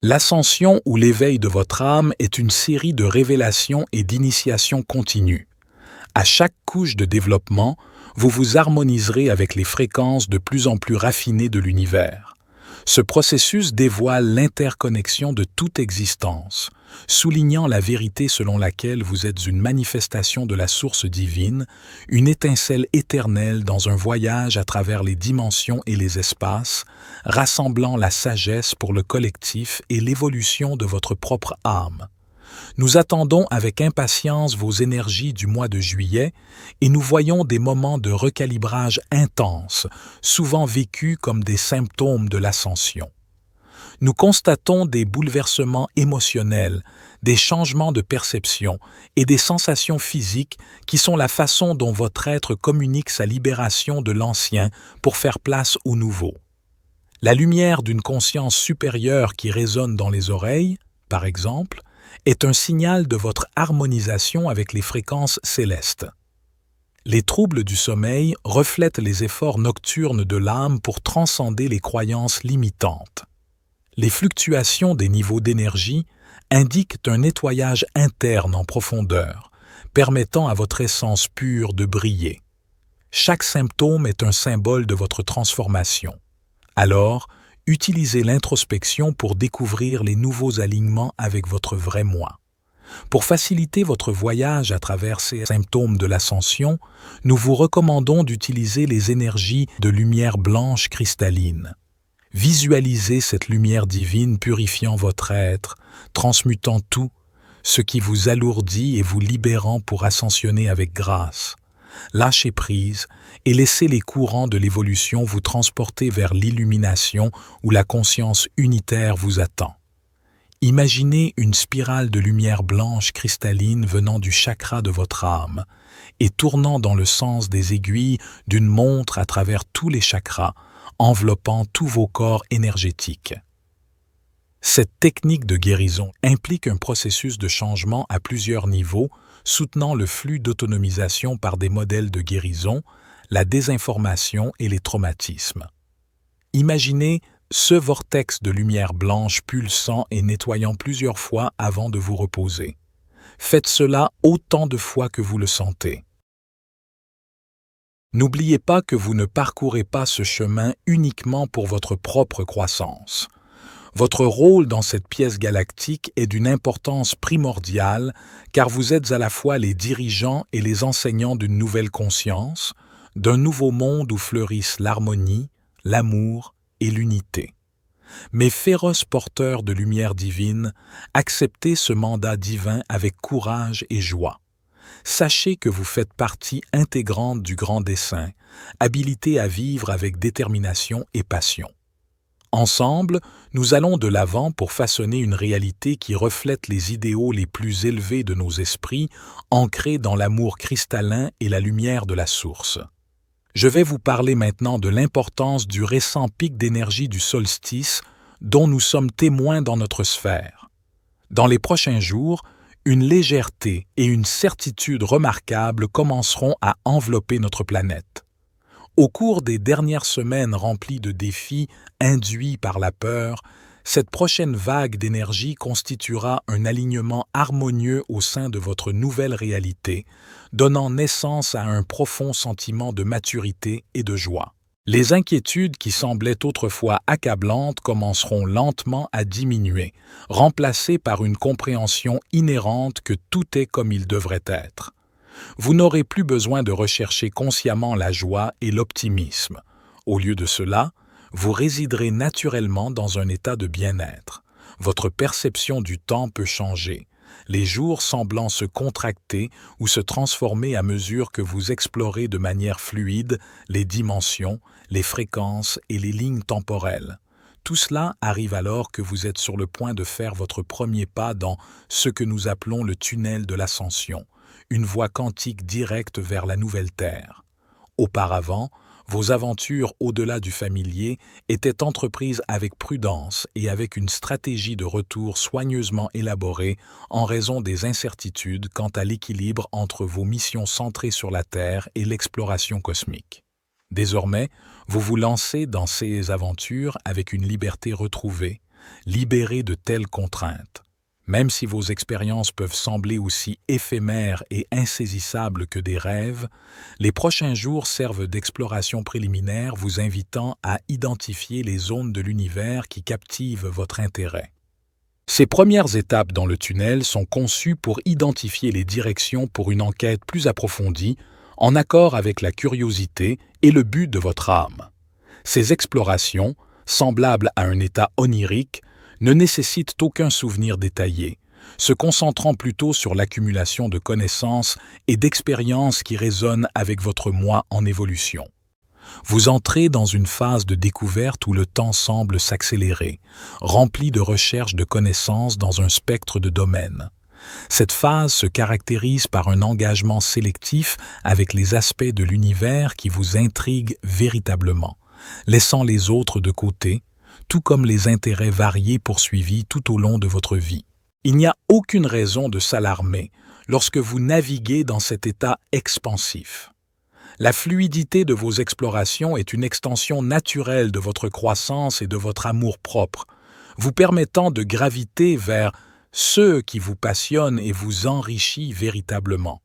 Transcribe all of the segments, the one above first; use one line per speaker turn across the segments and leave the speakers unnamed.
L'ascension ou l'éveil de votre âme est une série de révélations et d'initiations continues. À chaque couche de développement, vous vous harmoniserez avec les fréquences de plus en plus raffinées de l'univers. Ce processus dévoile l'interconnexion de toute existence, soulignant la vérité selon laquelle vous êtes une manifestation de la source divine, une étincelle éternelle dans un voyage à travers les dimensions et les espaces, rassemblant la sagesse pour le collectif et l'évolution de votre propre âme. Nous attendons avec impatience vos énergies du mois de juillet et nous voyons des moments de recalibrage intenses, souvent vécus comme des symptômes de l'ascension. Nous constatons des bouleversements émotionnels, des changements de perception et des sensations physiques qui sont la façon dont votre être communique sa libération de l'ancien pour faire place au nouveau. La lumière d'une conscience supérieure qui résonne dans les oreilles, par exemple, est un signal de votre harmonisation avec les fréquences célestes. Les troubles du sommeil reflètent les efforts nocturnes de l'âme pour transcender les croyances limitantes. Les fluctuations des niveaux d'énergie indiquent un nettoyage interne en profondeur, permettant à votre essence pure de briller. Chaque symptôme est un symbole de votre transformation. Alors, utilisez l'introspection pour découvrir les nouveaux alignements avec votre vrai moi. Pour faciliter votre voyage à travers ces symptômes de l'ascension, nous vous recommandons d'utiliser les énergies de lumière blanche cristalline. Visualisez cette lumière divine purifiant votre être, transmutant tout, ce qui vous alourdit et vous libérant pour ascensionner avec grâce. Lâchez prise et laissez les courants de l'évolution vous transporter vers l'illumination où la conscience unitaire vous attend. Imaginez une spirale de lumière blanche cristalline venant du chakra de votre âme et tournant dans le sens des aiguilles d'une montre à travers tous les chakras, enveloppant tous vos corps énergétiques. Cette technique de guérison implique un processus de changement à plusieurs niveaux, soutenant le flux d'autonomisation par des modèles de guérison, la désinformation et les traumatismes. Imaginez ce vortex de lumière blanche pulsant et nettoyant plusieurs fois avant de vous reposer. Faites cela autant de fois que vous le sentez. N'oubliez pas que vous ne parcourez pas ce chemin uniquement pour votre propre croissance. Votre rôle dans cette pièce galactique est d'une importance primordiale car vous êtes à la fois les dirigeants et les enseignants d'une nouvelle conscience, d'un nouveau monde où fleurissent l'harmonie, l'amour et l'unité. Mes féroces porteurs de lumière divine, acceptez ce mandat divin avec courage et joie. Sachez que vous faites partie intégrante du grand dessein, habilité à vivre avec détermination et passion. Ensemble, nous allons de l'avant pour façonner une réalité qui reflète les idéaux les plus élevés de nos esprits, ancrés dans l'amour cristallin et la lumière de la source. Je vais vous parler maintenant de l'importance du récent pic d'énergie du solstice dont nous sommes témoins dans notre sphère. Dans les prochains jours, une légèreté et une certitude remarquables commenceront à envelopper notre planète. Au cours des dernières semaines remplies de défis induits par la peur, cette prochaine vague d'énergie constituera un alignement harmonieux au sein de votre nouvelle réalité, donnant naissance à un profond sentiment de maturité et de joie. Les inquiétudes qui semblaient autrefois accablantes commenceront lentement à diminuer, remplacées par une compréhension inhérente que tout est comme il devrait être. Vous n'aurez plus besoin de rechercher consciemment la joie et l'optimisme. Au lieu de cela, vous résiderez naturellement dans un état de bien-être. Votre perception du temps peut changer, les jours semblant se contracter ou se transformer à mesure que vous explorez de manière fluide les dimensions, les fréquences et les lignes temporelles. Tout cela arrive alors que vous êtes sur le point de faire votre premier pas dans ce que nous appelons le tunnel de l'ascension, une voie quantique directe vers la nouvelle Terre. Auparavant, vos aventures au-delà du familier étaient entreprises avec prudence et avec une stratégie de retour soigneusement élaborée en raison des incertitudes quant à l'équilibre entre vos missions centrées sur la Terre et l'exploration cosmique. Désormais, vous vous lancez dans ces aventures avec une liberté retrouvée, libéré de telles contraintes. Même si vos expériences peuvent sembler aussi éphémères et insaisissables que des rêves, les prochains jours servent d'exploration préliminaire vous invitant à identifier les zones de l'univers qui captivent votre intérêt. Ces premières étapes dans le tunnel sont conçues pour identifier les directions pour une enquête plus approfondie, en accord avec la curiosité et le but de votre âme. Ces explorations, semblables à un état onirique, ne nécessitent aucun souvenir détaillé, se concentrant plutôt sur l'accumulation de connaissances et d'expériences qui résonnent avec votre moi en évolution. Vous entrez dans une phase de découverte où le temps semble s'accélérer, rempli de recherches de connaissances dans un spectre de domaines. Cette phase se caractérise par un engagement sélectif avec les aspects de l'univers qui vous intriguent véritablement, laissant les autres de côté, tout comme les intérêts variés poursuivis tout au long de votre vie. Il n'y a aucune raison de s'alarmer lorsque vous naviguez dans cet état expansif. La fluidité de vos explorations est une extension naturelle de votre croissance et de votre amour-propre, vous permettant de graviter vers ce qui vous passionne et vous enrichit véritablement.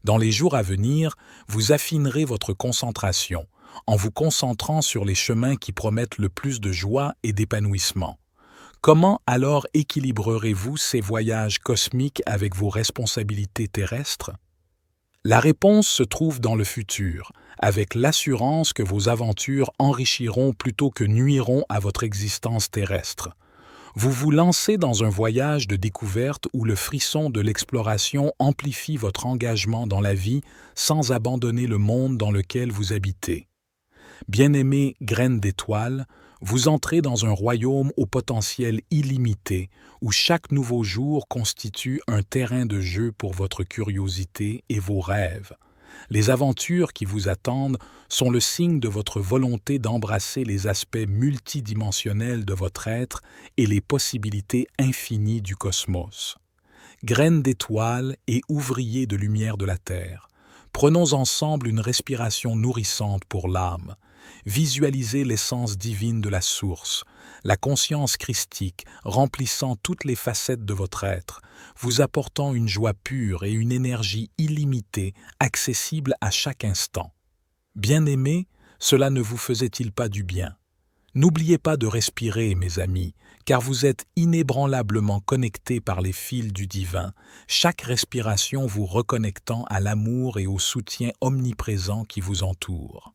Dans les jours à venir, vous affinerez votre concentration, en vous concentrant sur les chemins qui promettent le plus de joie et d'épanouissement. Comment alors équilibrerez-vous ces voyages cosmiques avec vos responsabilités terrestres? La réponse se trouve dans le futur, avec l'assurance que vos aventures enrichiront plutôt que nuiront à votre existence terrestre. Vous vous lancez dans un voyage de découverte où le frisson de l'exploration amplifie votre engagement dans la vie sans abandonner le monde dans lequel vous habitez. Bien-aimée graine d'étoile, vous entrez dans un royaume au potentiel illimité, où chaque nouveau jour constitue un terrain de jeu pour votre curiosité et vos rêves. Les aventures qui vous attendent sont le signe de votre volonté d'embrasser les aspects multidimensionnels de votre être et les possibilités infinies du cosmos. Graine d'étoile et ouvrier de lumière de la Terre, prenons ensemble une respiration nourrissante pour l'âme. Visualisez l'essence divine de la source, la conscience christique remplissant toutes les facettes de votre être, vous apportant une joie pure et une énergie illimitée, accessible à chaque instant. Bien-aimés, cela ne vous faisait-il pas du bien? N'oubliez pas de respirer, mes amis, car vous êtes inébranlablement connectés par les fils du divin, chaque respiration vous reconnectant à l'amour et au soutien omniprésent qui vous entoure.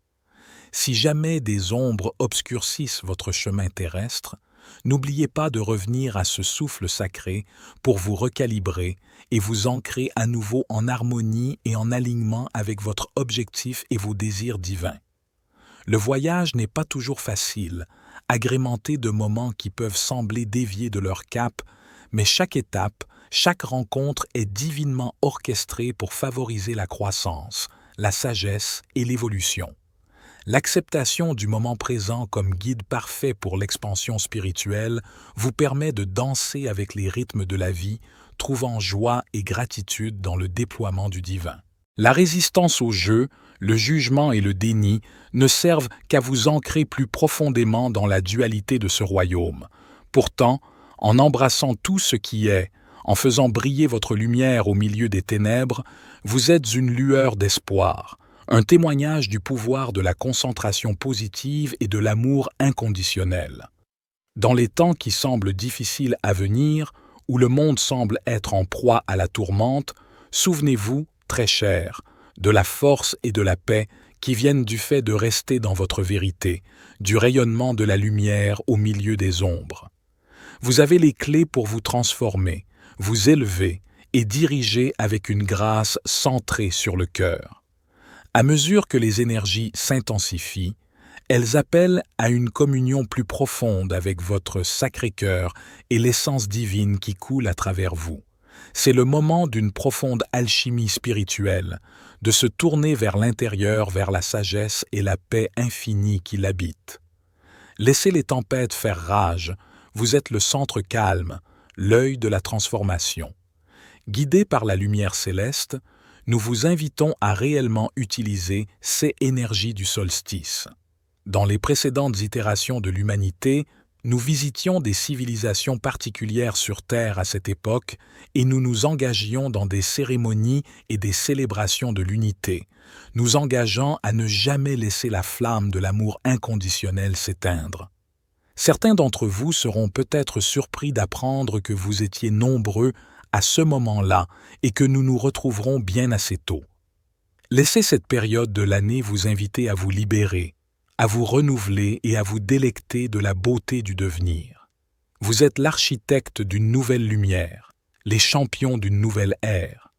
Si jamais des ombres obscurcissent votre chemin terrestre, n'oubliez pas de revenir à ce souffle sacré pour vous recalibrer et vous ancrer à nouveau en harmonie et en alignement avec votre objectif et vos désirs divins. Le voyage n'est pas toujours facile, agrémenté de moments qui peuvent sembler dévier de leur cap, mais chaque étape, chaque rencontre est divinement orchestrée pour favoriser la croissance, la sagesse et l'évolution. L'acceptation du moment présent comme guide parfait pour l'expansion spirituelle vous permet de danser avec les rythmes de la vie, trouvant joie et gratitude dans le déploiement du divin. La résistance au jeu, le jugement et le déni ne servent qu'à vous ancrer plus profondément dans la dualité de ce royaume. Pourtant, en embrassant tout ce qui est, en faisant briller votre lumière au milieu des ténèbres, vous êtes une lueur d'espoir, un témoignage du pouvoir de la concentration positive et de l'amour inconditionnel. Dans les temps qui semblent difficiles à venir, où le monde semble être en proie à la tourmente, souvenez-vous, très cher, de la force et de la paix qui viennent du fait de rester dans votre vérité, du rayonnement de la lumière au milieu des ombres. Vous avez les clés pour vous transformer, vous élever et diriger avec une grâce centrée sur le cœur. À mesure que les énergies s'intensifient, elles appellent à une communion plus profonde avec votre Sacré-Cœur et l'essence divine qui coule à travers vous. C'est le moment d'une profonde alchimie spirituelle, de se tourner vers l'intérieur, vers la sagesse et la paix infinie qui l'habite. Laissez les tempêtes faire rage, vous êtes le centre calme, l'œil de la transformation. Guidés par la lumière céleste, nous vous invitons à réellement utiliser ces énergies du solstice. Dans les précédentes itérations de l'humanité, Nous visitions des civilisations particulières sur Terre à cette époque et nous nous engagions dans des cérémonies et des célébrations de l'unité, nous engageant à ne jamais laisser la flamme de l'amour inconditionnel s'éteindre. Certains d'entre vous seront peut-être surpris d'apprendre que vous étiez nombreux à ce moment-là et que nous nous retrouverons bien assez tôt. Laissez cette période de l'année vous inviter à vous libérer, à vous renouveler et à vous délecter de la beauté du devenir. Vous êtes l'architecte d'une nouvelle lumière, les champions d'une nouvelle ère.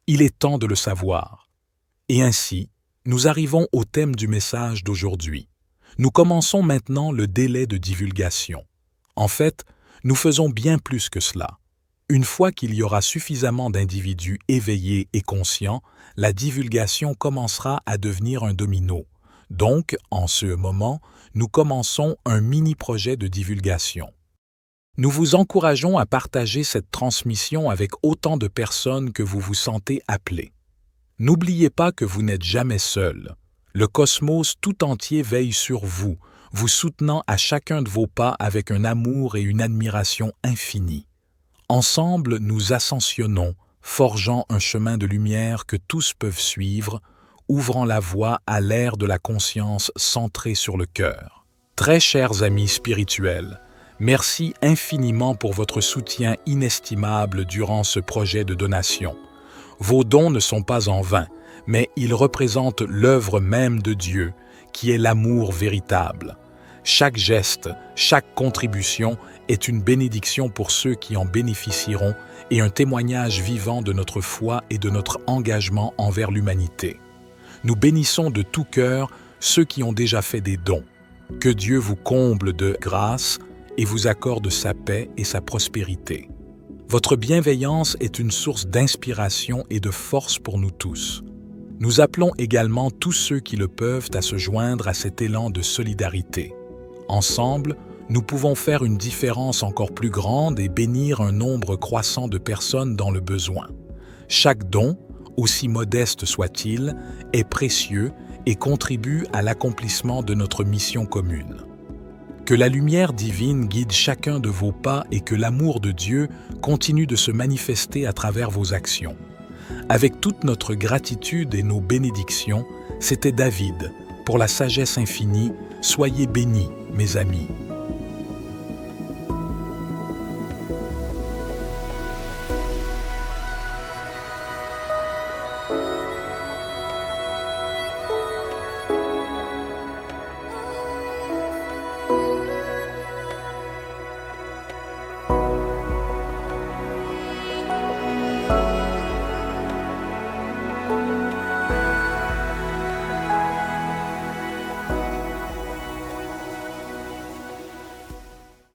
Il est temps de le savoir. Et ainsi, nous arrivons au thème du message d'aujourd'hui. Nous commençons maintenant le délai de divulgation. En fait, nous faisons bien plus que cela. Une fois qu'il y aura suffisamment d'individus éveillés et conscients, la divulgation commencera à devenir un domino. Donc, en ce moment, nous commençons un mini-projet de divulgation. Nous vous encourageons à partager cette transmission avec autant de personnes que vous vous sentez appelés. N'oubliez pas que vous n'êtes jamais seul. Le cosmos tout entier veille sur vous, vous soutenant à chacun de vos pas avec un amour et une admiration infinie. Ensemble, nous ascensionnons, forgeant un chemin de lumière que tous peuvent suivre, ouvrant la voie à l'ère de la conscience centrée sur le cœur. Très chers amis spirituels, merci infiniment pour votre soutien inestimable durant ce projet de donation. Vos dons ne sont pas en vain, mais ils représentent l'œuvre même de Dieu, qui est l'amour véritable. Chaque geste, chaque contribution est une bénédiction pour ceux qui en bénéficieront et un témoignage vivant de notre foi et de notre engagement envers l'humanité. Nous bénissons de tout cœur ceux qui ont déjà fait des dons. Que Dieu vous comble de grâce et vous accorde sa paix et sa prospérité. Votre bienveillance est une source d'inspiration et de force pour nous tous. Nous appelons également tous ceux qui le peuvent à se joindre à cet élan de solidarité. Ensemble, nous pouvons faire une différence encore plus grande et bénir un nombre croissant de personnes dans le besoin. Chaque don, aussi modeste soit-il, est précieux et contribue à l'accomplissement de notre mission commune. Que la lumière divine guide chacun de vos pas et que l'amour de Dieu continue de se manifester à travers vos actions. Avec toute notre gratitude et nos bénédictions, c'était David. Pour la sagesse infinie, soyez bénis, mes amis.